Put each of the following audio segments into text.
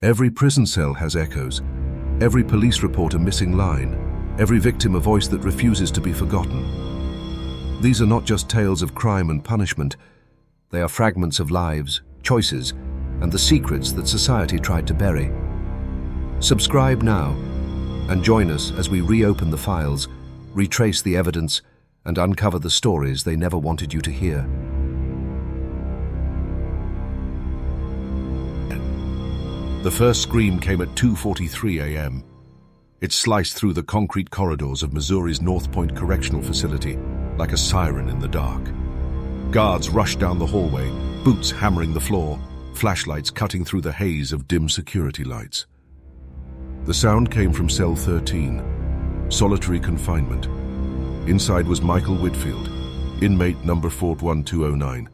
Every prison cell has echoes, every police report a missing line, every victim a voice that refuses to be forgotten. These are not just tales of crime and punishment, they are fragments of lives, choices, and the secrets that society tried to bury. Subscribe now and join us as we reopen the files, retrace the evidence, and uncover the stories they never wanted you to hear. The first scream came at 2:43 a.m. It sliced through the concrete corridors of Missouri's North Point Correctional Facility like a siren in the dark. Guards rushed down the hallway, boots hammering the floor, flashlights cutting through the haze of dim security lights. The sound came from cell 13, solitary confinement. Inside was Michael Whitfield, inmate number 41209,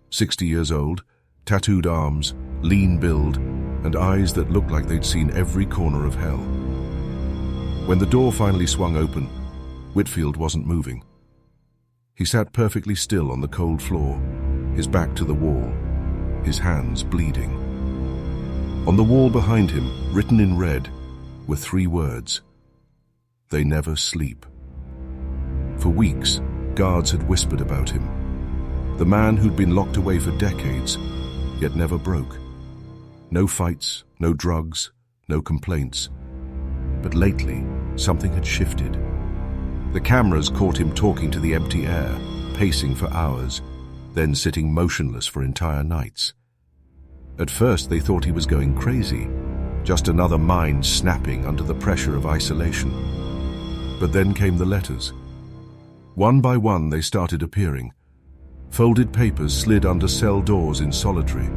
60 years old, tattooed arms, lean build, and eyes that looked like they'd seen every corner of hell. When the door finally swung open, Whitfield wasn't moving. He sat perfectly still on the cold floor, his back to the wall, his hands bleeding. On the wall behind him, written in red, were 3 words: "They never sleep." For weeks, guards had whispered about him. The man who'd been locked away for decades, yet never broke. No fights, no drugs, no complaints. But lately, something had shifted. The cameras caught him talking to the empty air, pacing for hours, then sitting motionless for entire nights. At first, they thought he was going crazy, just another mind snapping under the pressure of isolation. But then came the letters. One by one, they started appearing. Folded papers slid under cell doors in solitary.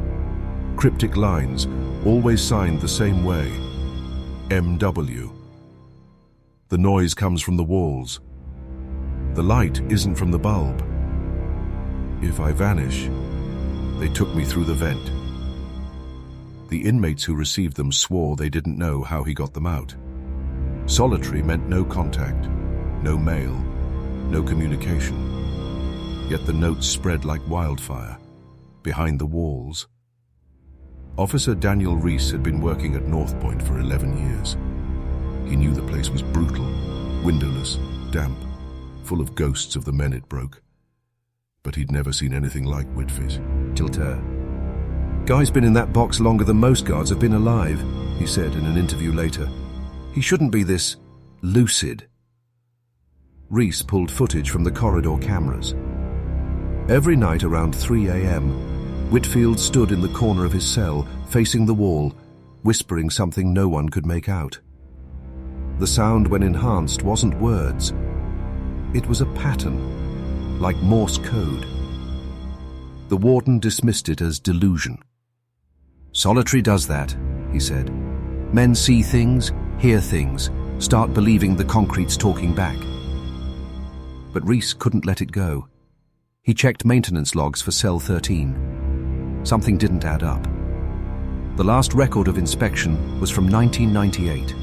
Cryptic lines, always signed the same way: M.W. The noise comes from the walls. The light isn't from the bulb. If I vanish, they took me through the vent. The inmates who received them swore they didn't know how he got them out. Solitary meant no contact, no mail, no communication. Yet the notes spread like wildfire, behind the walls. Officer Daniel Reese had been working at North Point for 11 years. He knew the place was brutal, windowless, damp, full of ghosts of the men it broke. But he'd never seen anything like Whitfield. "Guy's been in that box longer than most guards have been alive," he said in an interview later. "He shouldn't be this lucid." Reese pulled footage from the corridor cameras. Every night around 3 a.m., Whitfield stood in the corner of his cell, facing the wall, whispering something no one could make out. The sound, when enhanced, wasn't words. It was a pattern, like Morse code. The warden dismissed it as delusion. "Solitary does that," he said. "Men see things, hear things, start believing the concrete's talking back." But Reese couldn't let it go. He checked maintenance logs for cell 13. Something didn't add up. The last record of inspection was from 1998,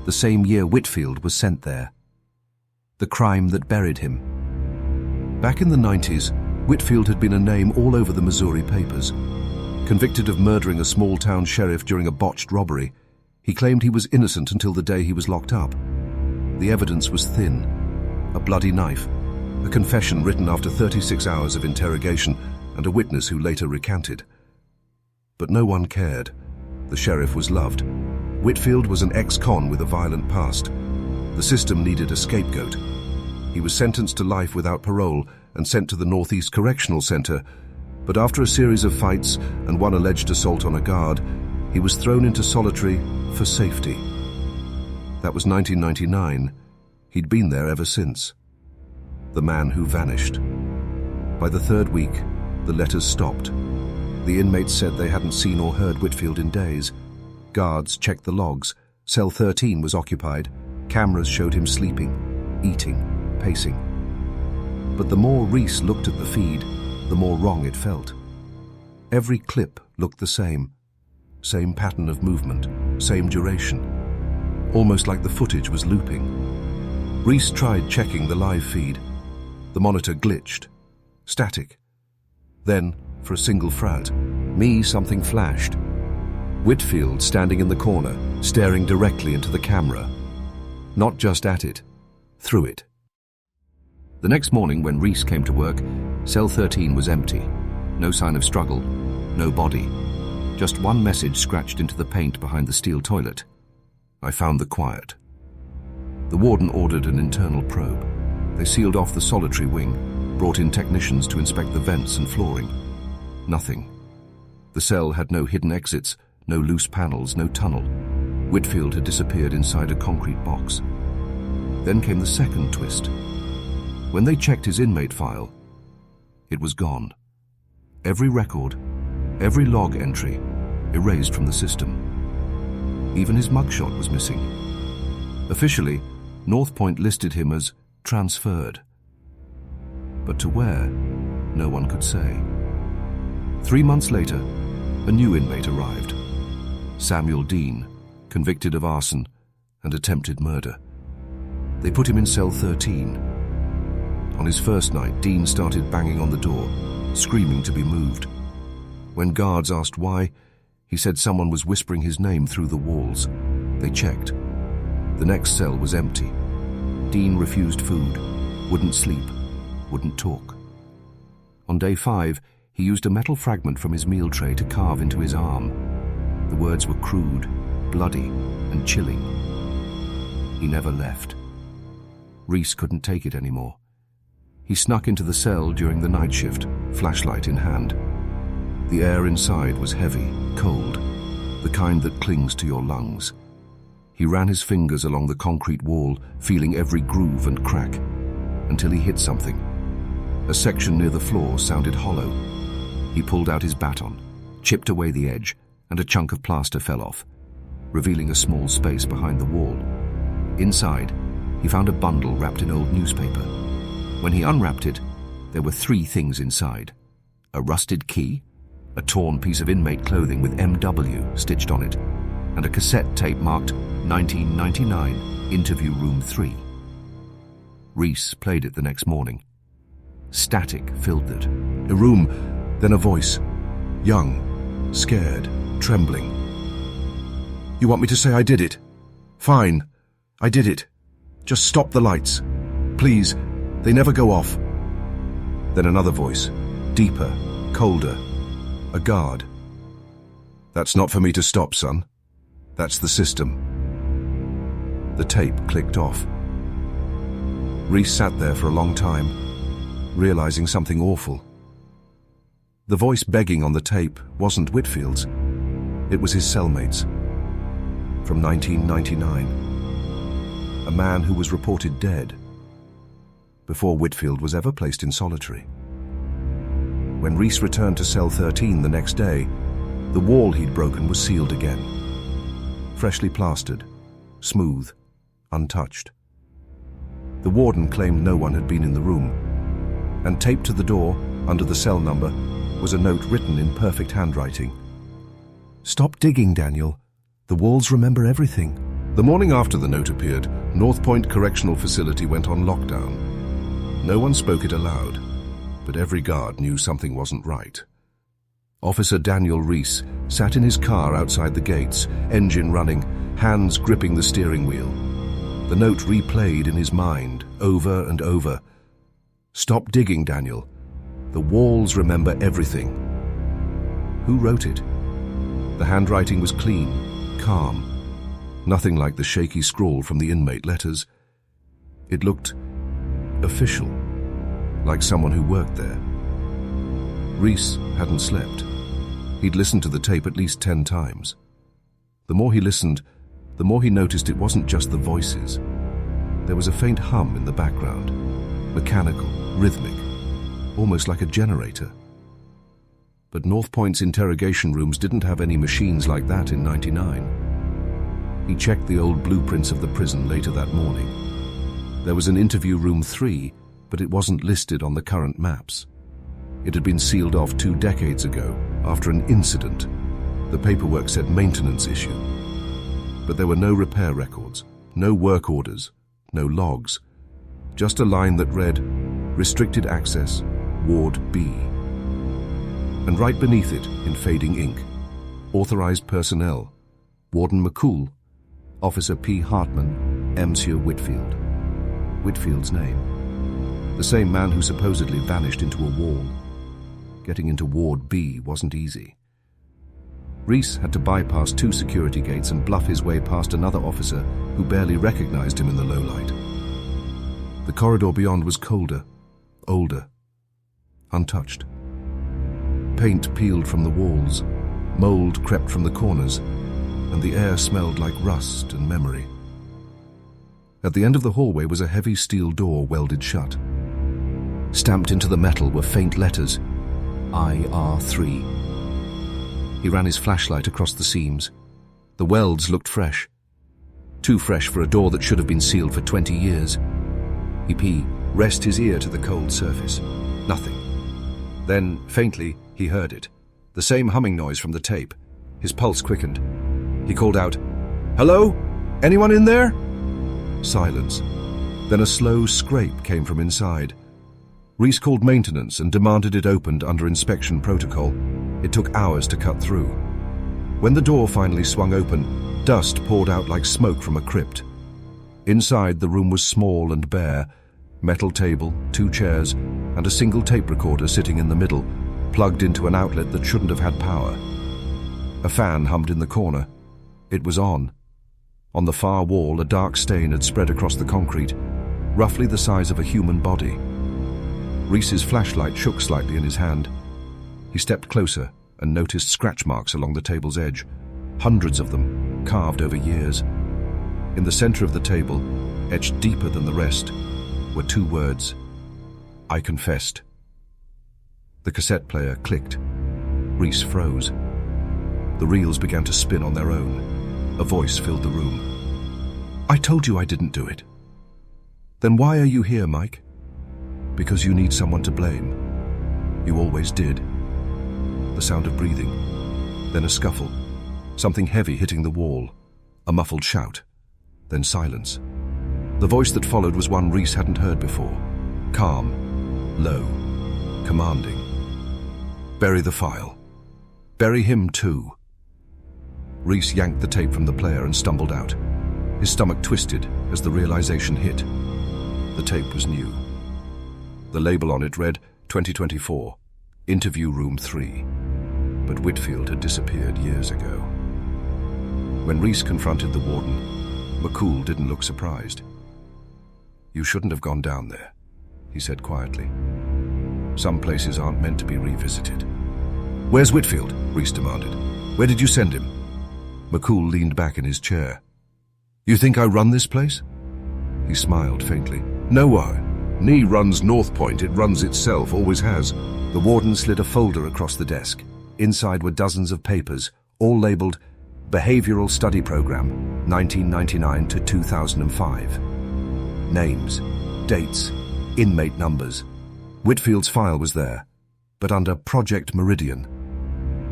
the same year Whitfield was sent there. The crime that buried him. Back in the 90s, Whitfield had been a name all over the Missouri papers. Convicted of murdering a small-town sheriff during a botched robbery, he claimed he was innocent until the day he was locked up. The evidence was thin: a bloody knife, a confession written after 36 hours of interrogation, and a witness who later recanted. But no one cared. The sheriff was loved. Whitfield was an ex-con with a violent past. The system needed a scapegoat. He was sentenced to life without parole and sent to the Northeast Correctional Center, but after a series of fights and one alleged assault on a guard, he was thrown into solitary for safety. That was 1999. He'd been there ever since. The man who vanished. By the 3rd week, the letters stopped. The inmates said they hadn't seen or heard Whitfield in days. Guards checked the logs. Cell 13 was occupied. Cameras showed him sleeping, eating, pacing. But the more Reese looked at the feed, the more wrong it felt. Every clip looked the same. Same pattern of movement, same duration. Almost like the footage was looping. Reese tried checking the live feed. The monitor glitched. Static. Then, for a single frat, something flashed. Whitfield standing in the corner, staring directly into the camera. Not just at it, through it. The next morning when Reese came to work, cell 13 was empty. No sign of struggle, no body. Just one message scratched into the paint behind the steel toilet. I found the quiet. The warden ordered an internal probe. They sealed off the solitary wing, brought in technicians to inspect the vents and flooring. Nothing. The cell had no hidden exits, no loose panels, no tunnel. Whitfield had disappeared inside a concrete box. Then came the second twist. When they checked his inmate file, it was gone. Every record, every log entry, erased from the system. Even his mugshot was missing. Officially, North Point listed him as transferred. But to where, no one could say. 3 months later, a new inmate arrived. Samuel Dean, convicted of arson and attempted murder. They put him in cell 13. On his first night, Dean started banging on the door, screaming to be moved. When guards asked why, he said someone was whispering his name through the walls. They checked. The next cell was empty. Dean refused food, wouldn't sleep, wouldn't talk. On day 5, he used a metal fragment from his meal tray to carve into his arm. The words were crude, bloody, and chilling. He never left. Reese couldn't take it anymore. He snuck into the cell during the night shift, flashlight in hand. The air inside was heavy, cold, the kind that clings to your lungs. He ran his fingers along the concrete wall, feeling every groove and crack, until he hit something. A section near the floor sounded hollow. He pulled out his baton, chipped away the edge, and a chunk of plaster fell off, revealing a small space behind the wall. Inside, he found a bundle wrapped in old newspaper. When he unwrapped it, there were 3 things inside: a rusted key, a torn piece of inmate clothing with MW stitched on it, and a cassette tape marked 1999, Interview Room 3. Reese played it the next morning. Static filled it. A room, then a voice. Young, scared, trembling. "You want me to say I did it? Fine, I did it. Just stop the lights. Please, they never go off." Then another voice, deeper, colder. A guard. "That's not for me to stop, son. That's the system." The tape clicked off. Reese sat there for a long time, realizing something awful. The voice begging on the tape wasn't Whitfield's. It was his cellmate's. From 1999. A man who was reported dead before Whitfield was ever placed in solitary. When Reese returned to cell 13 the next day, the wall he'd broken was sealed again. Freshly plastered, smooth, untouched. The warden claimed no one had been in the room, and taped to the door, under the cell number, was a note written in perfect handwriting. "Stop digging, Daniel. The walls remember everything." The morning after the note appeared, North Point Correctional Facility went on lockdown. No one spoke it aloud, but every guard knew something wasn't right. Officer Daniel Reese sat in his car outside the gates, engine running, hands gripping the steering wheel. The note replayed in his mind, over and over. "Stop digging, Daniel. The walls remember everything." Who wrote it? The handwriting was clean, calm. Nothing like the shaky scrawl from the inmate letters. It looked official, like someone who worked there. Reese hadn't slept. He'd listened to the tape at least 10 times. The more he listened, the more he noticed it wasn't just the voices. There was a faint hum in the background, mechanical, rhythmic, almost like a generator. But North Point's interrogation rooms didn't have any machines like that in '99. He checked the old blueprints of the prison later that morning. There was an interview room 3, but it wasn't listed on the current maps. It had been sealed off 2 decades ago, after an incident. The paperwork said maintenance issue. But there were no repair records, no work orders, no logs. Just a line that read, "Restricted access, Ward B." And right beneath it, in fading ink, Authorized personnel: Warden McCool, Officer P. Hartman, Monsieur Whitfield. Whitfield's name. The same man who supposedly vanished into a wall. Getting into Ward B wasn't easy. Reese had to bypass 2 security gates and bluff his way past another officer who barely recognized him in the low light. The corridor beyond was colder, older, untouched. Paint peeled from the walls, mold crept from the corners, and the air smelled like rust and memory. At the end of the hallway was a heavy steel door welded shut. Stamped into the metal were faint letters, IR3. He ran his flashlight across the seams. The welds looked fresh. Too fresh for a door that should have been sealed for 20 years. He rested his ear to the cold surface. Nothing. Then, faintly, he heard it. The same humming noise from the tape. His pulse quickened. He called out, "Hello? Anyone in there?" Silence. Then a slow scrape came from inside. Reese called maintenance and demanded it opened under inspection protocol. It took hours to cut through. When the door finally swung open, dust poured out like smoke from a crypt. Inside, the room was small and bare. Metal table, 2 chairs, and a single tape recorder sitting in the middle, plugged into an outlet that shouldn't have had power. A fan hummed in the corner. It was on. On the far wall, a dark stain had spread across the concrete, roughly the size of a human body. Reese's flashlight shook slightly in his hand. He stepped closer and noticed scratch marks along the table's edge, hundreds of them, carved over years. In the center of the table, etched deeper than the rest, were 2 words: I confessed. The cassette player clicked. Reese froze. The reels began to spin on their own. A voice filled the room. "I told you I didn't do it." "Then why are you here, Mike?" "Because you need someone to blame. You always did." The sound of breathing. Then a scuffle. Something heavy hitting the wall. A muffled shout. Then silence. The voice that followed was one Reese hadn't heard before. Calm. Low. Commanding. "Bury the file. Bury him too." Reese yanked the tape from the player and stumbled out. His stomach twisted as the realization hit. The tape was new. The label on it read 2024, Interview Room 3. But Whitfield had disappeared years ago. When Reese confronted the warden, McCool didn't look surprised. "You shouldn't have gone down there," he said quietly. "Some places aren't meant to be revisited." "Where's Whitfield?" Reese demanded. "Where did you send him?" McCool leaned back in his chair. "You think I run this place?" He smiled faintly. "No, NE runs North Point. It runs itself, always has." The warden slid a folder across the desk. Inside were dozens of papers, all labeled Behavioral Study Program, 1999 to 2005. Names, dates, inmate numbers. Whitfield's file was there, but under Project Meridian.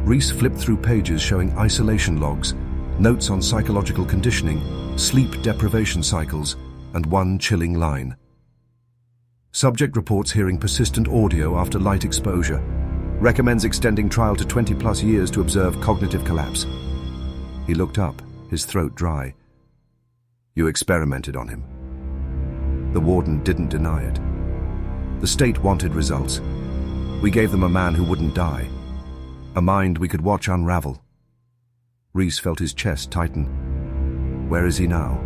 Reese flipped through pages showing isolation logs, notes on psychological conditioning, sleep deprivation cycles, and one chilling line. Subject reports hearing persistent audio after light exposure. Recommends extending trial to 20+ years to observe cognitive collapse. He looked up, his throat dry. "You experimented on him." The warden didn't deny it. "The state wanted results. We gave them a man who wouldn't die. A mind we could watch unravel." Reese felt his chest tighten. "Where is he now?"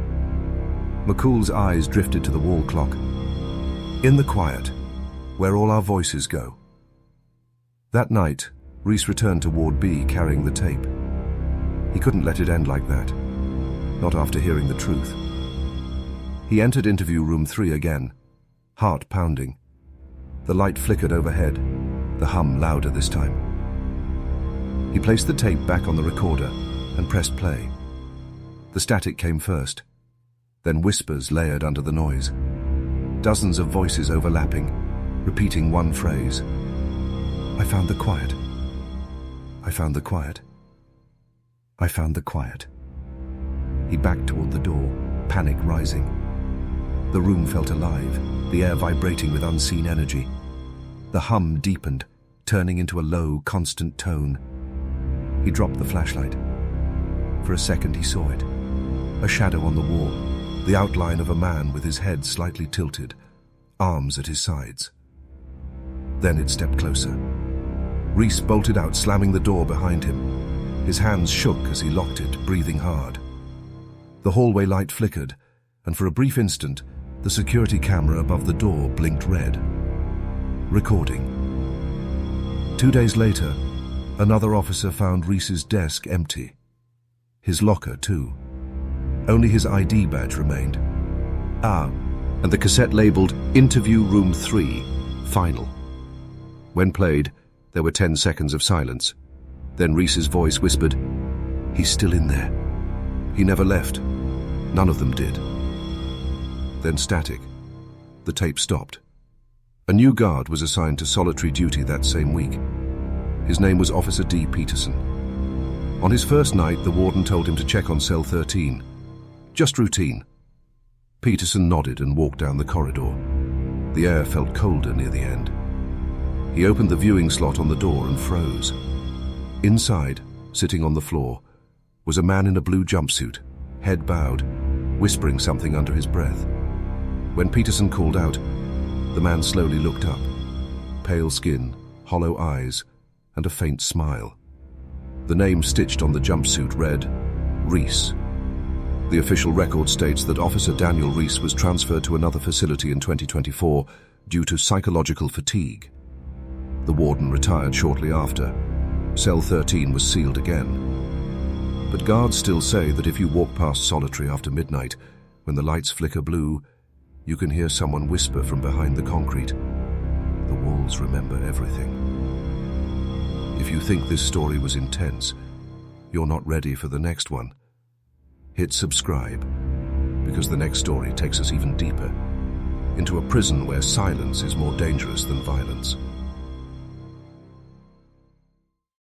McCool's eyes drifted to the wall clock. "In the quiet, where all our voices go." That night, Reese returned to Ward B carrying the tape. He couldn't let it end like that, not after hearing the truth. He entered interview room 3 again, heart pounding. The light flickered overhead, the hum louder this time. He placed the tape back on the recorder and pressed play. The static came first, then whispers layered under the noise. Dozens of voices overlapping, repeating one phrase. "I found the quiet. I found the quiet. I found the quiet." He backed toward the door, panic rising. The room felt alive, the air vibrating with unseen energy. The hum deepened, turning into a low, constant tone. He dropped the flashlight. For a second he saw it. A shadow on the wall, the outline of a man with his head slightly tilted, arms at his sides. Then it stepped closer. Reese bolted out, slamming the door behind him. His hands shook as he locked it, breathing hard. The hallway light flickered, and for a brief instant, the security camera above the door blinked red. Recording. 2 days later, another officer found Reese's desk empty. His locker, too. Only his ID badge remained. And the cassette labeled Interview Room 3, Final. When played, there were 10 seconds of silence. Then Reese's voice whispered, "He's still in there. He never left. None of them did." Then static. The tape stopped. A new guard was assigned to solitary duty that same week. His name was Officer D. Peterson. On his first night, the warden told him to check on cell 13. Just routine. Peterson nodded and walked down the corridor. The air felt colder near the end. He opened the viewing slot on the door and froze. Inside, sitting on the floor, was a man in a blue jumpsuit, head bowed, whispering something under his breath. When Peterson called out, the man slowly looked up. Pale skin, hollow eyes, and a faint smile. The name stitched on the jumpsuit read, Reese. The official record states that Officer Daniel Reese was transferred to another facility in 2024 due to psychological fatigue. The warden retired shortly after. Cell 13 was sealed again. But guards still say that if you walk past solitary after midnight, when the lights flicker blue, you can hear someone whisper from behind the concrete. The walls remember everything. If you think this story was intense, you're not ready for the next one. Hit subscribe, because the next story takes us even deeper, into a prison where silence is more dangerous than violence.